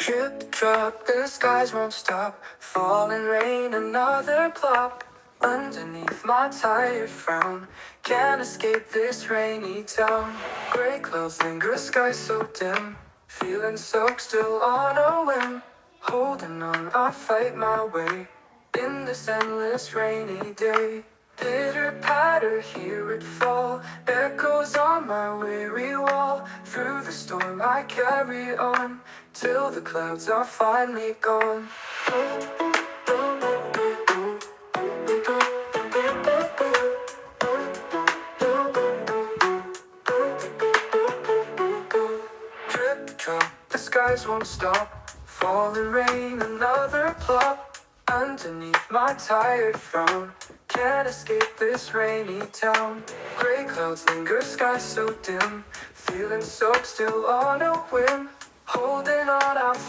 Drip, drop, the skies won't stop. Falling rain, another plop. Underneath my tired frown, can't escape this rainy town. Gray clouds linger, sky so dim. Feeling soaked, still on a whim. Holding on, I fight my way in this endless rainy day. Pitter patter, hear it fall. Echoes on my weary wall. Through the storm I carry on, till the clouds are finally gone. Drip drop, the skies won't stop. Falling rain, another plop. Underneath my tired frown, can't escape this rainy town. Gray clouds linger, sky so dim. Feeling soaked, still on a whim. Holding on, I'll